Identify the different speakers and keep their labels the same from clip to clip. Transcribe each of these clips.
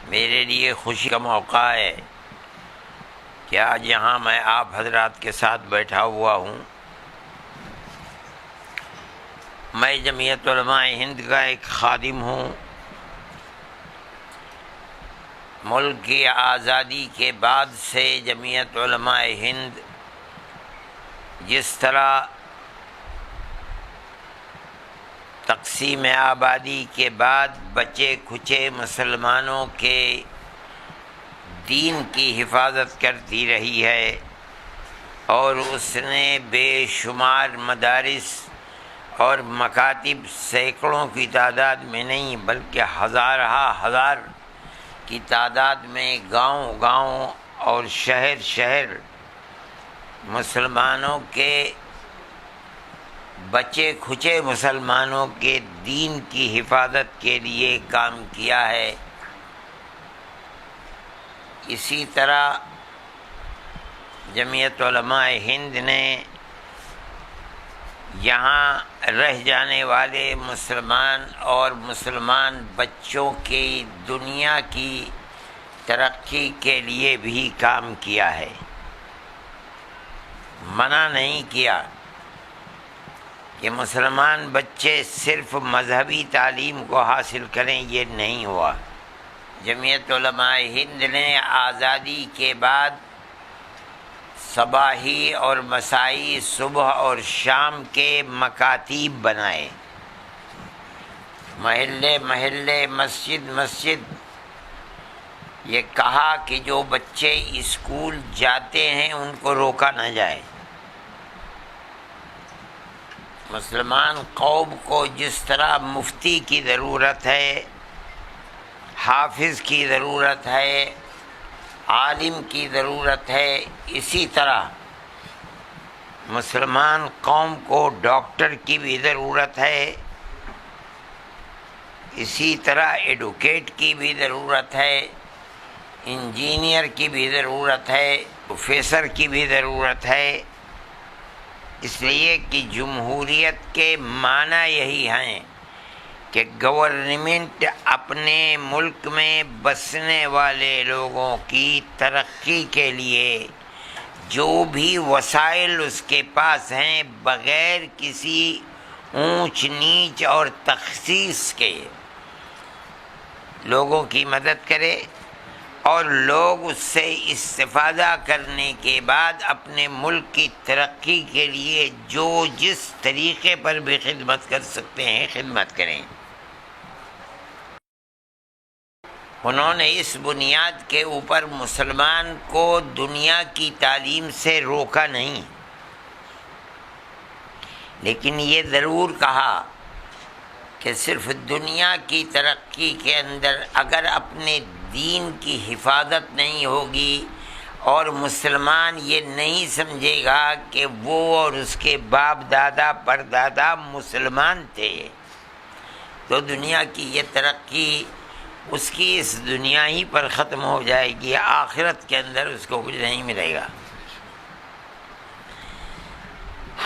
Speaker 1: میرے لیے خوشی کا موقع ہے کہ آج یہاں میں آپ حضرات کے ساتھ بیٹھا ہوا ہوں۔ میں جمعیت علماء ہند کا ایک خادم ہوں۔ ملک کی آزادی کے بعد سے جمعیت علماء ہند جس طرح تقسیم آبادی کے بعد بچے کھچے مسلمانوں کے دین کی حفاظت کرتی رہی ہے، اور اس نے بے شمار مدارس اور مکاتب سینکڑوں کی تعداد میں نہیں بلکہ ہزار کی تعداد میں گاؤں گاؤں اور شہر شہر مسلمانوں کے بچے کھچے مسلمانوں کے دین کی حفاظت کے لیے کام کیا ہے۔ اسی طرح جمعیت علماء ہند نے یہاں رہ جانے والے مسلمان اور مسلمان بچوں کی دنیا کی ترقی کے لیے بھی کام کیا ہے۔ منع نہیں کیا کہ مسلمان بچے صرف مذہبی تعلیم کو حاصل کریں، یہ نہیں ہوا۔ جمعیت علماء ہند نے آزادی کے بعد صباحی اور مسائی، صبح اور شام کے مکاتب بنائے، محلے محلے، مسجد مسجد۔ یہ کہا کہ جو بچے اسکول جاتے ہیں ان کو روکا نہ جائے۔ مسلمان قوم کو جس طرح مفتی کی ضرورت ہے، حافظ کی ضرورت ہے، عالم کی ضرورت ہے، اسی طرح مسلمان قوم کو ڈاکٹر کی بھی ضرورت ہے، اسی طرح ایڈوکیٹ کی بھی ضرورت ہے، انجینئر کی بھی ضرورت ہے، پروفیسر کی بھی ضرورت ہے۔ اس لیے کہ جمہوریت کے معنی یہی ہیں کہ گورنمنٹ اپنے ملک میں بسنے والے لوگوں کی ترقی کے لیے جو بھی وسائل اس کے پاس ہیں بغیر کسی اونچ نیچ اور تخصیص کے لوگوں کی مدد کرے، اور لوگ اس سے استفادہ کرنے کے بعد اپنے ملک کی ترقی کے لیے جو جس طریقے پر بھی خدمت کر سکتے ہیں خدمت کریں۔ انہوں نے اس بنیاد کے اوپر مسلمان کو دنیا کی تعلیم سے روکا نہیں، لیکن یہ ضرور کہا کہ صرف دنیا کی ترقی کے اندر اگر اپنے دین کی حفاظت نہیں ہوگی اور مسلمان یہ نہیں سمجھے گا کہ وہ اور اس کے باپ دادا پردادا مسلمان تھے، تو دنیا کی یہ ترقی اس کی اس دنیا ہی پر ختم ہو جائے گی، آخرت کے اندر اس کو کچھ نہیں ملے گا۔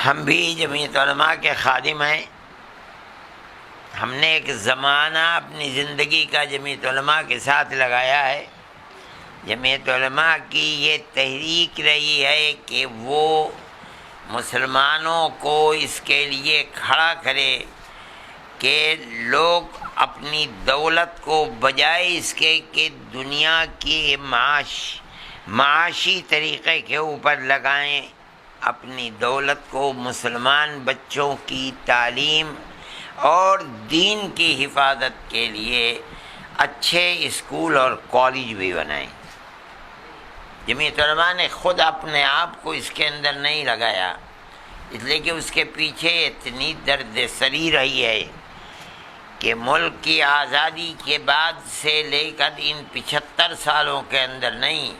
Speaker 1: ہم بھی جمعیت علماء کے خادم ہیں۔ ہم نے ایک زمانہ اپنی زندگی کا جمعیت علماء کے ساتھ لگایا ہے۔ جمعیت علماء کی یہ تحریک رہی ہے کہ وہ مسلمانوں کو اس کے لیے کھڑا کرے کہ لوگ اپنی دولت کو بجائے اس کے کہ دنیا کی معاشی طریقے کے اوپر لگائیں، اپنی دولت کو مسلمان بچوں کی تعلیم اور دین کی حفاظت کے لیے اچھے اسکول اور کالج بھی بنائیں۔ جمعیت علماء نے خود اپنے آپ کو اس کے اندر نہیں لگایا، اس لیے کہ اس کے پیچھے اتنی درد سری رہی ہے کہ ملک کی آزادی کے بعد سے لے کر ان 75 سالوں کے اندر نہیں،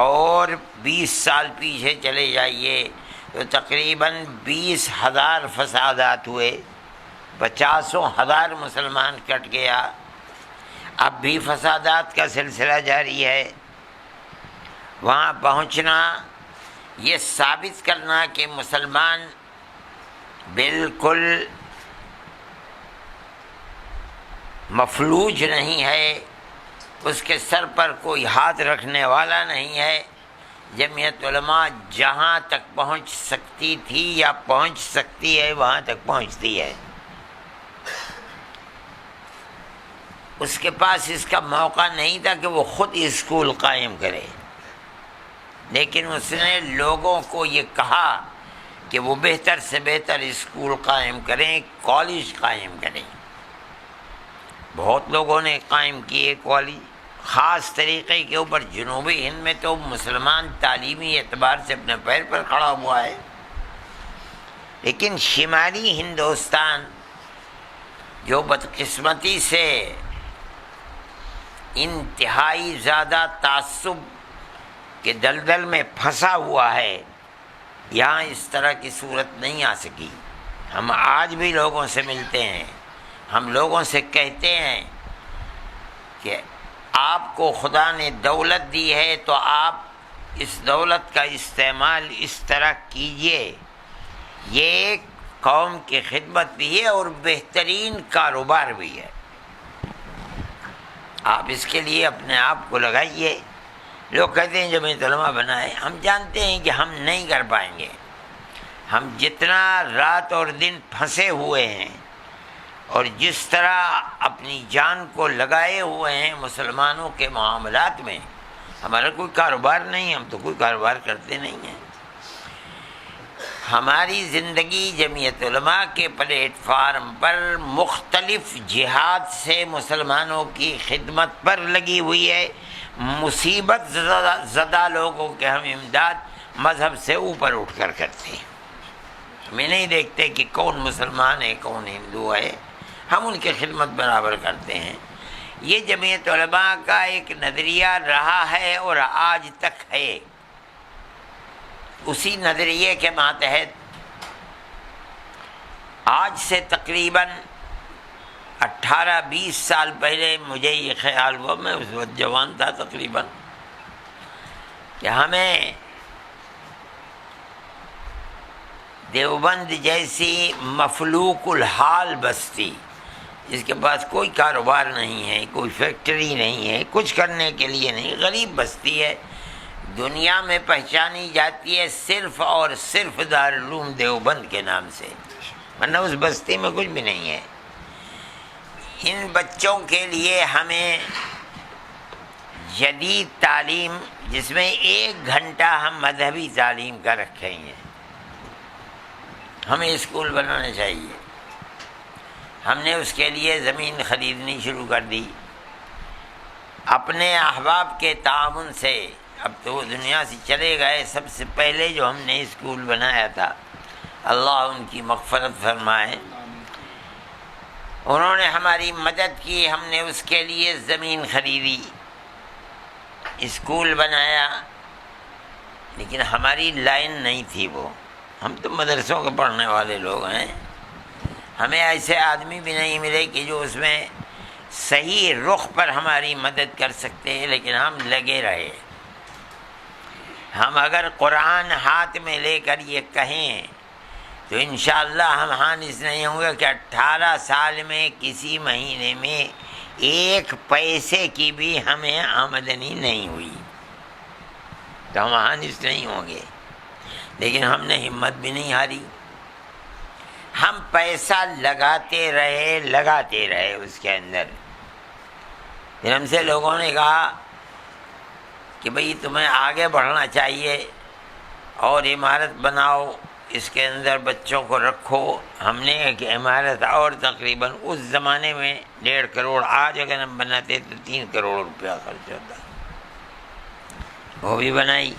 Speaker 1: اور 20 سال پیچھے چلے جائیے تو تقریباً 20,000 فسادات ہوئے، 50,000 مسلمان کٹ گیا، اب بھی فسادات کا سلسلہ جاری ہے۔ وہاں پہنچنا، یہ ثابت کرنا کہ مسلمان بالکل مفلوج نہیں ہے، اس کے سر پر کوئی ہاتھ رکھنے والا نہیں ہے۔ جمعیت علماء جہاں تک پہنچ سکتی تھی یا پہنچ سکتی ہے وہاں تک پہنچتی ہے۔ اس کے پاس اس کا موقع نہیں تھا کہ وہ خود اسکول قائم کرے، لیکن اس نے لوگوں کو یہ کہا کہ وہ بہتر سے بہتر اسکول قائم کریں، کالج قائم کریں۔ بہت لوگوں نے قائم کیے کالج، خاص طریقے کے اوپر۔ جنوبی ہند میں تو مسلمان تعلیمی اعتبار سے اپنے پیر پر کھڑا ہوا ہے، لیکن شمالی ہندوستان جو بدقسمتی سے انتہائی زیادہ تعصب کے دلدل میں پھنسا ہوا ہے، یہاں اس طرح کی صورت نہیں آ سکی۔ ہم آج بھی لوگوں سے ملتے ہیں، ہم لوگوں سے کہتے ہیں کہ آپ کو خدا نے دولت دی ہے تو آپ اس دولت کا استعمال اس طرح کیجئے، یہ ایک قوم کی خدمت بھی ہے اور بہترین کاروبار بھی ہے، آپ اس کے لیے اپنے آپ کو لگائیے۔ لوگ کہتے ہیں جمعیت علماء بنائے، ہم جانتے ہیں کہ ہم نہیں کر پائیں گے۔ ہم جتنا رات اور دن پھنسے ہوئے ہیں اور جس طرح اپنی جان کو لگائے ہوئے ہیں مسلمانوں کے معاملات میں، ہمارا کوئی کاروبار نہیں، ہم تو کوئی کاروبار کرتے نہیں ہیں۔ ہماری زندگی جمعیت علماء کے پلیٹ فارم پر مختلف جہاد سے مسلمانوں کی خدمت پر لگی ہوئی ہے۔ مصیبت زدہ لوگوں کے ہم امداد مذہب سے اوپر اٹھ کر کرتے ہیں۔ ہمیں نہیں دیکھتے کہ کون مسلمان ہے کون ہندو ہے، ہم ان کی خدمت برابر کرتے ہیں۔ یہ جمعیت علماء کا ایک نظریہ رہا ہے اور آج تک ہے۔ اسی نظریے کے ماتحت آج سے تقریباً 18-20 سال پہلے مجھے یہ خیال ہوا، میں اس وقت جوان تھا تقریباً، کہ ہمیں دیوبند جیسی مفلوق الحال بستی، جس کے پاس کوئی کاروبار نہیں ہے، کوئی فیکٹری نہیں ہے، کچھ کرنے کے لیے نہیں، غریب بستی ہے، دنیا میں پہچانی جاتی ہے صرف اور صرف دارالعلوم دیوبند کے نام سے، ورنہ اس بستی میں کچھ بھی نہیں ہے۔ ان بچوں کے لیے ہمیں جدید تعلیم، جس میں 1 گھنٹہ ہم مذہبی تعلیم کا رکھیں گے، ہمیں اسکول بنانا چاہیے۔ ہم نے اس کے لیے زمین خریدنی شروع کر دی اپنے احباب کے تعاون سے۔ اب تو وہ دنیا سے چلے گئے، سب سے پہلے جو ہم نے اسکول بنایا تھا، اللہ ان کی مغفرت فرمائے، انہوں نے ہماری مدد کی، ہم نے اس کے لیے زمین خریدی، اسکول بنایا، لیکن ہماری لائن نہیں تھی وہ۔ ہم تو مدرسوں کے پڑھنے والے لوگ ہیں، ہمیں ایسے آدمی بھی نہیں ملے کہ جو اس میں صحیح رخ پر ہماری مدد کر سکتے ہیں، لیکن ہم لگے رہے۔ ہم اگر قرآن ہاتھ میں لے کر یہ کہیں تو انشاءاللہ ہم حانث نہیں ہوں گے کہ 18 سال میں کسی مہینے میں 1 پیسے کی بھی ہمیں آمدنی نہیں ہوئی، تو ہم حانث نہیں ہوں گے۔ لیکن ہم نے ہمت بھی نہیں ہاری، ہم پیسہ لگاتے رہے اس کے اندر۔ پھر ہم سے لوگوں نے کہا کہ بھئی تمہیں آگے بڑھنا چاہیے اور عمارت بناؤ، اس کے اندر بچوں کو رکھو۔ ہم نے ایک عمارت اور تقریباً اس زمانے میں 1.5 کروڑ، آج اگر ہم بناتے تو 3 کروڑ روپیہ خرچ ہوتا، وہ بھی بنائی۔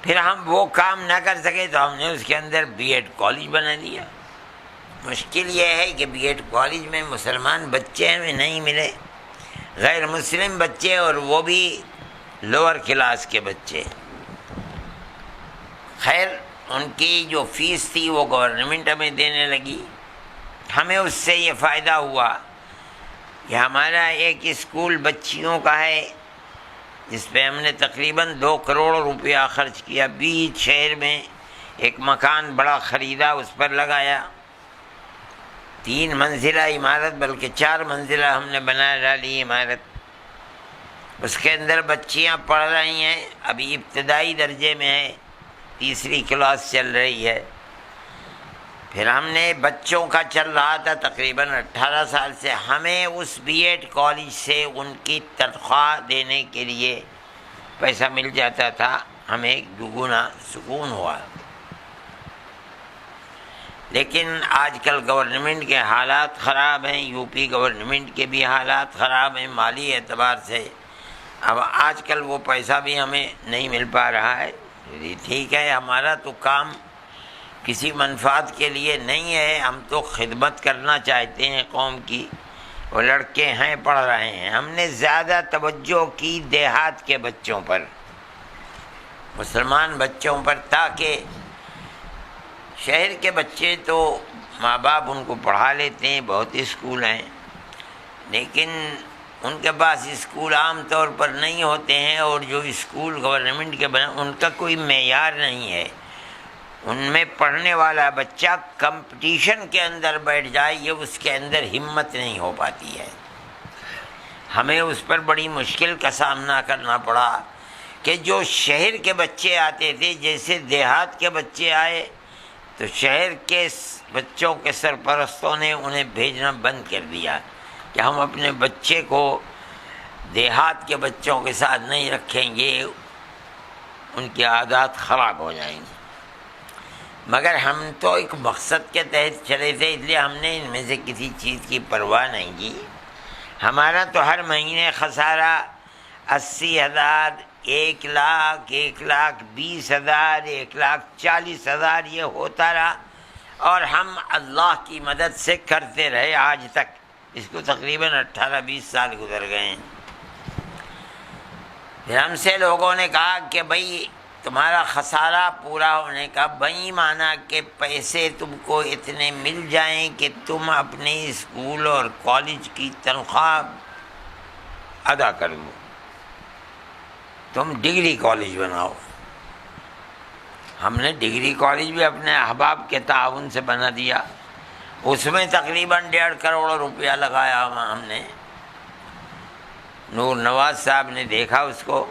Speaker 1: پھر ہم وہ کام نہ کر سکے تو ہم نے اس کے اندر B.Ed کالج بنا دیا۔ مشکل یہ ہے کہ B.Ed کالج میں مسلمان بچے ہمیں نہیں ملے، غیر مسلم بچے، اور وہ بھی لوور کلاس کے بچے۔ خیر ان کی جو فیس تھی وہ گورنمنٹ ہمیں دینے لگی۔ ہمیں اس سے یہ فائدہ ہوا کہ ہمارا ایک اسکول بچیوں کا ہے، جس پہ ہم نے تقریباً 2 کروڑ روپیہ خرچ کیا۔ بیچ شہر میں ایک مکان بڑا خریدا، اس پر لگایا، 3 منزلہ عمارت، بلکہ 4 منزلہ ہم نے بنا ڈالی عمارت۔ اس کے اندر بچیاں پڑھ رہی ہیں، ابھی ابتدائی درجے میں ہے، تیسری کلاس چل رہی ہے۔ پھر ہم نے بچوں کا چل رہا تھا تقریباً 18 سال سے، ہمیں اس بی ایڈ کالج سے ان کی تنخواہ دینے کے لیے پیسہ مل جاتا تھا، ہمیں دگنا سکون ہوا۔ لیکن آج کل گورنمنٹ کے حالات خراب ہیں، یو پی گورنمنٹ کے بھی حالات خراب ہیں مالی اعتبار سے۔ اب آج کل وہ پیسہ بھی ہمیں نہیں مل پا رہا ہے۔ ٹھیک ہے، ہمارا تو کام کسی منفعت کے لیے نہیں ہے، ہم تو خدمت کرنا چاہتے ہیں قوم کی۔ وہ لڑکے ہیں پڑھ رہے ہیں، ہم نے زیادہ توجہ کی دیہات کے بچوں پر، مسلمان بچوں پر، تاکہ شہر کے بچے تو ماں باپ ان کو پڑھا لیتے ہیں، بہت اسکول ہیں، لیکن ان کے پاس اسکول عام طور پر نہیں ہوتے ہیں، اور جو اسکول گورنمنٹ کے بنے ان کا کوئی معیار نہیں ہے۔ ان میں پڑھنے والا بچہ کمپٹیشن کے اندر بیٹھ جائے، یہ اس کے اندر ہمت نہیں ہو پاتی ہے۔ ہمیں اس پر بڑی مشکل کا سامنا کرنا پڑا کہ جو شہر کے بچے آتے تھے، جیسے دیہات کے بچے آئے تو شہر کے بچوں کے سرپرستوں نے انہیں بھیجنا بند کر دیا کہ ہم اپنے بچے کو دیہات کے بچوں کے ساتھ نہیں رکھیں گے، ان کی عادات خراب ہو جائیں گی۔ مگر ہم تو ایک مقصد کے تحت چلے تھے، اس لیے ہم نے ان میں سے کسی چیز کی پرواہ نہیں کی۔ ہمارا تو ہر مہینے خسارہ 80,000، 1,00,000، 1,20,000، 1,40,000 یہ ہوتا رہا، اور ہم اللہ کی مدد سے کرتے رہے آج تک۔ اس کو تقریباً 18-20 سال گزر گئے ہیں۔ پھر ہم سے لوگوں نے کہا کہ بھائی تمہارا خسارہ پورا ہونے کا بئی معنی کہ پیسے تم کو اتنے مل جائیں کہ تم اپنے اسکول اور کالج کی تنخواہ ادا کر دو، تم ڈگری کالج بناؤ۔ ہم نے ڈگری کالج بھی اپنے احباب کے تعاون سے بنا دیا، اس میں تقریباً 1.5 کروڑ روپیہ لگایا ہم نے۔ نور نواز صاحب نے دیکھا اس کو،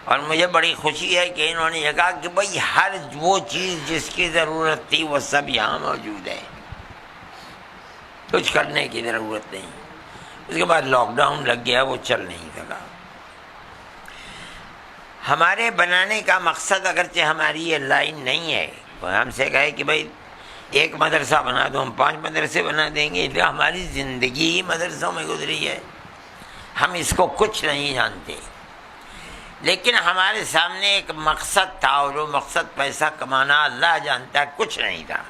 Speaker 1: اور مجھے بڑی خوشی ہے کہ انہوں نے یہ کہا کہ بھائی ہر وہ چیز جس کی ضرورت تھی وہ سب یہاں موجود ہے، کچھ کرنے کی ضرورت نہیں۔ اس کے بعد لاک ڈاؤن لگ گیا، وہ چل نہیں سکا۔ ہمارے بنانے کا مقصد اگرچہ ہماری یہ لائن نہیں ہے، ہم سے کہے کہ بھائی ایک مدرسہ بنا دو، ہم 5 مدرسے بنا دیں گے، اس لیے ہماری زندگی ہی مدرسوں میں گزری ہے، ہم اس کو کچھ نہیں جانتے۔ لیکن ہمارے سامنے ایک مقصد تھا، اور وہ مقصد پیسہ کمانا، اللہ جانتا ہے کچھ نہیں تھا۔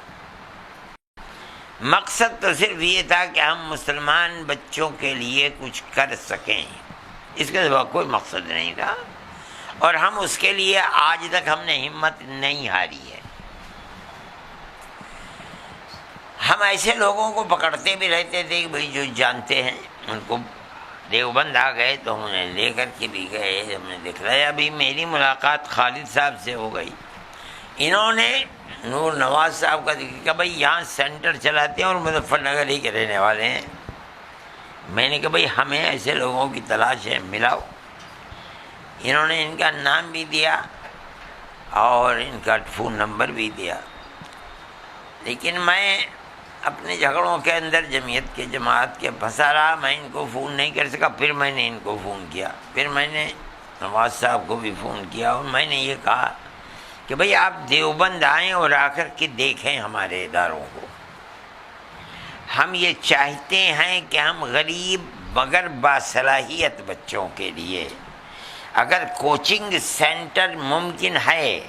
Speaker 1: مقصد تو صرف یہ تھا کہ ہم مسلمان بچوں کے لیے کچھ کر سکیں، اس کے سوا کوئی مقصد نہیں تھا، اور ہم اس کے لیے آج تک ہم نے ہمت نہیں ہاری ہے۔ ہم ایسے لوگوں کو پکڑتے بھی رہتے تھے کہ بھائی جو جانتے ہیں ان کو، دیوبند آ گئے تو انہیں لے کر کے بھی گئے، ہم نے دکھلایا۔ ابھی میری ملاقات خالد صاحب سے ہو گئی، انہوں نے نور نواز صاحب کا ذکر کیا، بھائی یہاں سینٹر چلاتے ہیں اور مظفر نگر ہی کے رہنے والے ہیں۔ میں نے کہا بھائی ہمیں ایسے لوگوں کی تلاش ہے، ملاؤ۔ انہوں نے ان کا نام بھی دیا اور ان کا فون نمبر بھی دیا، لیکن میں اپنے جھگڑوں کے اندر جمعیت کے جماعت کے پھنسا رہا، میں ان کو فون نہیں کر سکا۔ پھر میں نے ان کو فون کیا، پھر میں نے نواز صاحب کو بھی فون کیا، اور میں نے یہ کہا کہ بھئی آپ دیوبند آئیں اور آ کر کے دیکھیں ہمارے اداروں کو۔ ہم یہ چاہتے ہیں کہ ہم غریب مگر باصلاحیت بچوں کے لیے اگر کوچنگ سینٹر ممکن ہے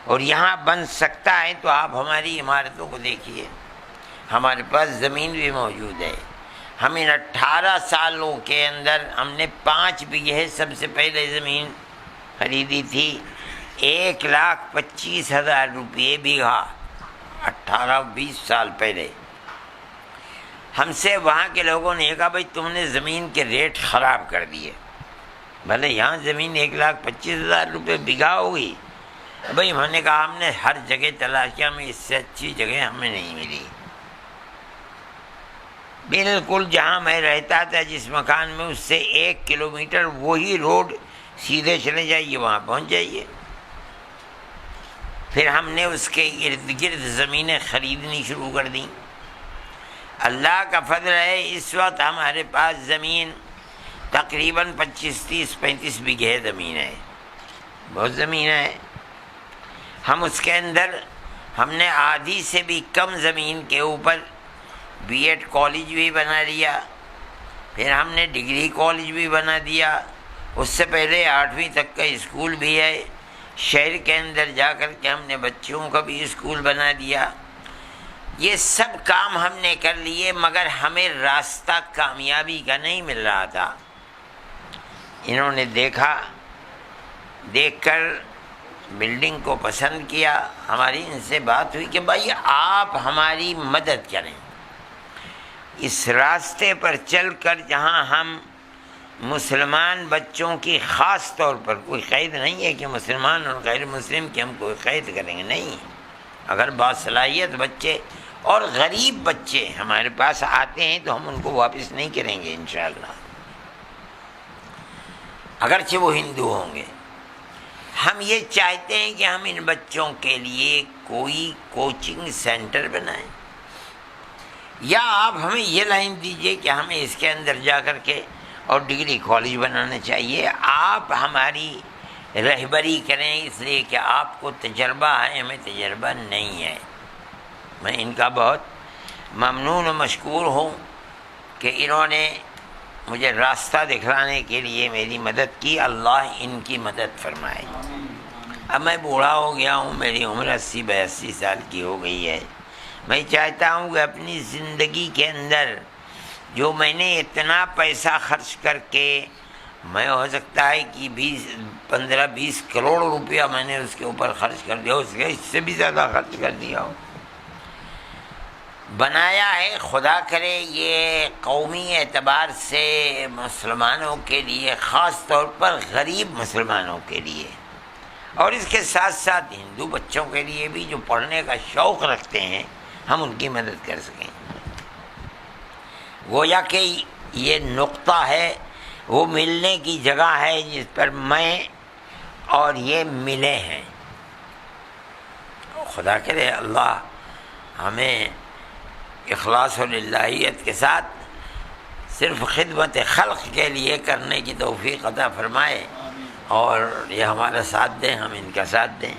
Speaker 1: اور یہاں بن سکتا ہے تو آپ ہماری عمارتوں کو دیکھیے، ہمارے پاس زمین بھی موجود ہے۔ ہم ان 18 سالوں کے اندر ہم نے 5 بیگھے سب سے پہلے زمین خریدی تھی، 1,25,000 روپئے بیگھا 18-20 سال پہلے۔ ہم سے وہاں کے لوگوں نے کہا بھائی تم نے زمین کے ریٹ خراب کر دیے، بھلے یہاں زمین 1,25,000 روپئے بیگھا ہوگی۔ بھائی میں نے کہا ہم نے ہر جگہ تلاش کیا، ہمیں اس سے اچھی جگہ ہمیں نہیں ملی۔ بالکل جہاں میں رہتا تھا جس مکان میں، اس سے 1 کلومیٹر وہی روڈ سیدھے چلے جائیے، وہاں پہنچ جائیے۔ پھر ہم نے اس کے ارد گرد زمینیں خریدنی شروع کر دیں۔ اللہ کا فضل ہے، اس وقت ہمارے پاس زمین تقریباً 25-30-35 بیگھے زمین ہے، بہت زمین ہے۔ ہم اس کے اندر ہم نے آدھی سے بھی کم زمین کے اوپر بی ایڈ کالج بھی بنا لیا، پھر ہم نے ڈگری کالج بھی بنا دیا، اس سے پہلے 8ویں تک کا اسکول بھی ہے، شہر کے اندر جا کر کے ہم نے بچوں کا بھی اسکول بنا دیا۔ یہ سب کام ہم نے کر لیے، مگر ہمیں راستہ کامیابی کا نہیں مل رہا تھا۔ انہوں نے دیکھ کر بلڈنگ کو پسند کیا، ہماری ان سے بات ہوئی کہ بھائی آپ ہماری مدد کریں، اس راستے پر چل کر جہاں ہم مسلمان بچوں کی خاص طور پر، کوئی قید نہیں ہے کہ مسلمان اور غیر مسلم کی ہم کوئی قید کریں گے، نہیں، اگر باصلاحیت بچے اور غریب بچے ہمارے پاس آتے ہیں تو ہم ان کو واپس نہیں کریں گے انشاءاللہ، اگرچہ وہ ہندو ہوں گے۔ ہم یہ چاہتے ہیں کہ ہم ان بچوں کے لیے کوئی کوچنگ سینٹر بنائیں، یا آپ ہمیں یہ لائن دیجئے کہ ہمیں اس کے اندر جا کر کے اور ڈگری کالج بنانا چاہیے، آپ ہماری رہبری کریں، اس لیے کہ آپ کو تجربہ ہے، ہمیں تجربہ نہیں ہے۔ میں ان کا بہت ممنون و مشکور ہوں کہ انہوں نے مجھے راستہ دکھلانے کے لیے میری مدد کی، اللہ ان کی مدد فرمائے۔ اب میں بوڑھا ہو گیا ہوں، میری عمر 80-82 سال کی ہو گئی ہے، میں چاہتا ہوں کہ اپنی زندگی کے اندر جو میں نے اتنا پیسہ خرچ کر کے، میں ہو سکتا ہے کہ 15-20 کروڑ روپیہ میں نے اس کے اوپر خرچ کر دیا، اس سے بھی زیادہ خرچ کر دیا ہو، بنایا ہے، خدا کرے یہ قومی اعتبار سے مسلمانوں کے لیے، خاص طور پر غریب مسلمانوں کے لیے، اور اس کے ساتھ ساتھ ہندو بچوں کے لیے بھی جو پڑھنے کا شوق رکھتے ہیں، ہم ان کی مدد کر سکیں۔ گویا کہ یہ نقطہ ہے، وہ ملنے کی جگہ ہے جس پر میں اور یہ ملے ہیں۔ خدا کرے اللہ ہمیں اخلاص و للہیت کے ساتھ صرف خدمت خلق کے لیے کرنے کی توفیق عطا فرمائے، اور یہ ہمارا ساتھ دیں، ہم ان کا ساتھ دیں۔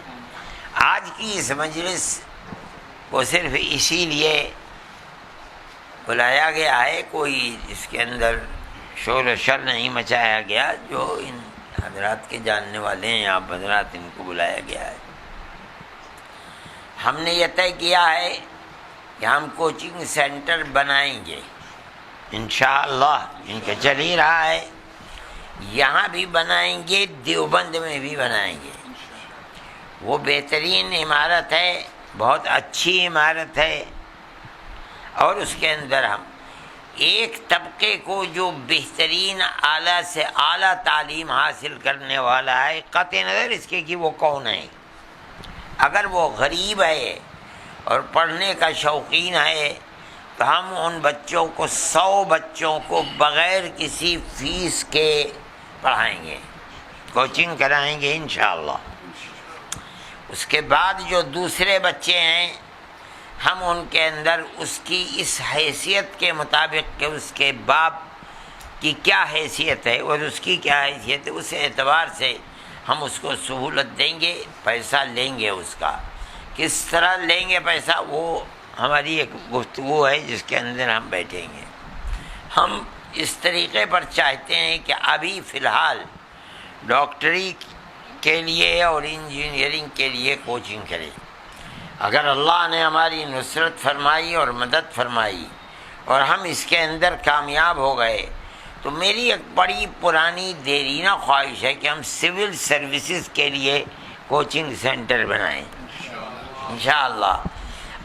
Speaker 1: آج کی اس مجلس کو صرف اسی لیے بلایا گیا ہے، کوئی اس کے اندر شور و شر نہیں مچایا گیا، جو ان حضرات کے جاننے والے ہیں، آپ حضرات، ان کو بلایا گیا ہے۔ ہم نے یہ طے کیا ہے کہ ہم کوچنگ سینٹر بنائیں گے انشاءاللہ، ان کا چل ہی رہا ہے، یہاں بھی بنائیں گے، دیوبند میں بھی بنائیں گے۔ وہ بہترین عمارت ہے، بہت اچھی عمارت ہے، اور اس کے اندر ہم ایک طبقے کو جو بہترین اعلیٰ سے اعلیٰ تعلیم حاصل کرنے والا ہے، قطع نظر اس کے کہ وہ کون ہے، اگر وہ غریب ہے اور پڑھنے کا شوقین ہے تو ہم ان بچوں کو 100 بچوں کو بغیر کسی فیس کے پڑھائیں گے، کوچنگ کرائیں گے انشاءاللہ۔ اس کے بعد جو دوسرے بچے ہیں، ہم ان کے اندر اس کی اس حیثیت کے مطابق کہ اس کے باپ کی کیا حیثیت ہے اور اس کی کیا حیثیت ہے، اس اعتبار سے ہم اس کو سہولت دیں گے، پیسہ لیں گے، اس کا کس طرح لیں گے پیسہ، وہ ہماری ایک گفتگو ہے جس کے اندر ہم بیٹھیں گے۔ ہم اس طریقے پر چاہتے ہیں کہ ابھی فی الحال ڈاکٹری کے لیے اور انجینئرنگ کے لیے کوچنگ کریں، اگر اللہ نے ہماری نصرت فرمائی اور مدد فرمائی اور ہم اس کے اندر کامیاب ہو گئے تو میری ایک بڑی پرانی دیرینہ خواہش ہے کہ ہم سول سروسز کے لیے کوچنگ سینٹر بنائیں انشاءاللہ،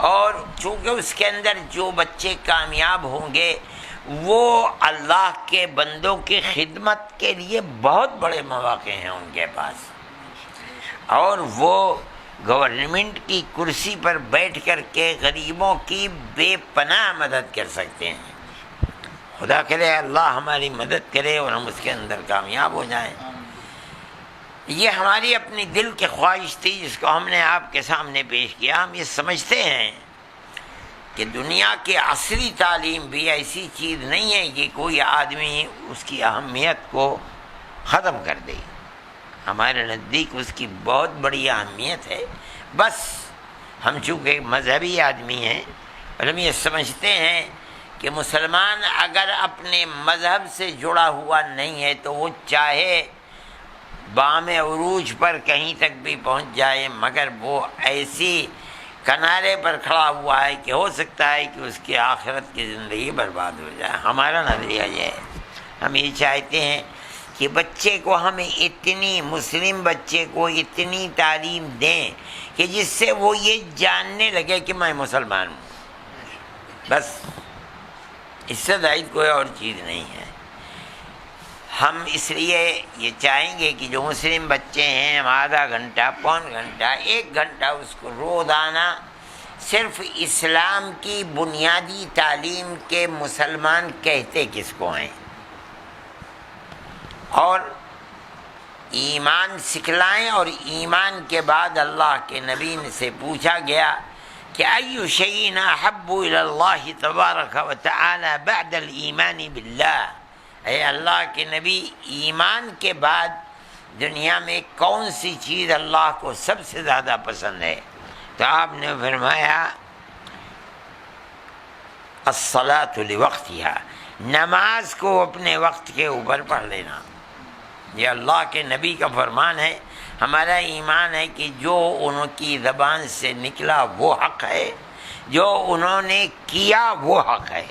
Speaker 1: اور چونکہ اس کے اندر جو بچے کامیاب ہوں گے وہ اللہ کے بندوں کی خدمت کے لیے بہت بڑے مواقع ہیں ان کے پاس، اور وہ گورنمنٹ کی کرسی پر بیٹھ کر کے غریبوں کی بے پناہ مدد کر سکتے ہیں۔ خدا کرے اللہ ہماری مدد کرے اور ہم اس کے اندر کامیاب ہو جائیں۔ یہ ہماری اپنی دل کی خواہش تھی جس کو ہم نے آپ کے سامنے پیش کیا۔ ہم یہ سمجھتے ہیں کہ دنیا کی اصلی تعلیم بھی ایسی چیز نہیں ہے کہ کوئی آدمی اس کی اہمیت کو ختم کر دے۔ ہمارے نزدیک اس کی بہت بڑی اہمیت ہے، بس ہم چونکہ مذہبی آدمی ہیں اور ہم یہ سمجھتے ہیں کہ مسلمان اگر اپنے مذہب سے جڑا ہوا نہیں ہے تو وہ چاہے بام عروج پر کہیں تک بھی پہنچ جائے، مگر وہ ایسی کنارے پر کھڑا ہوا ہے کہ ہو سکتا ہے کہ اس کی آخرت کی زندگی برباد ہو جائے۔ ہمارا نظریہ یہ ہے، ہم یہ چاہتے ہیں کہ بچے کو ہم اتنی مسلم بچے کو اتنی تعلیم دیں کہ جس سے وہ یہ جاننے لگے کہ میں مسلمان ہوں، بس اس سے زائد کوئی اور چیز نہیں ہے۔ ہم اس لیے یہ چاہیں گے کہ جو مسلم بچے ہیں ہم آدھا گھنٹہ، پون گھنٹہ، 1 گھنٹہ اس کو روزانہ صرف اسلام کی بنیادی تعلیم کے مسلمان کہتے کس کو ہیں اور ایمان سکھلائیں، اور ایمان کے بعد اللہ کے نبی سے پوچھا گیا کہ ای شیء احب الی اللہ تبارک و تعالی بعد الایمان باللہ، اے اللہ کے نبی ایمان کے بعد دنیا میں کون سی چیز اللہ کو سب سے زیادہ پسند ہے؟ تو آپ نے فرمایا الصلاۃ لوقتها، نماز کو اپنے وقت کے اوپر پڑھ لینا۔ یہ اللہ کے نبی کا فرمان ہے۔ ہمارا ایمان ہے کہ جو ان کی زبان سے نکلا وہ حق ہے، جو انہوں نے کیا وہ حق ہے۔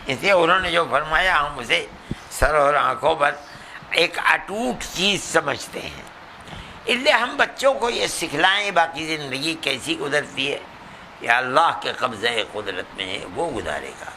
Speaker 1: اس لیے انہوں نے جو فرمایا ہم اسے سر اور آنکھوں پر ایک اٹوٹ چیز سمجھتے ہیں۔ اس لیے ہم بچوں کو یہ سکھلائیں باقی زندگی کیسی گزرتی ہے، یا اللہ کے قبضۂ قدرت میں ہے وہ گزارے گا۔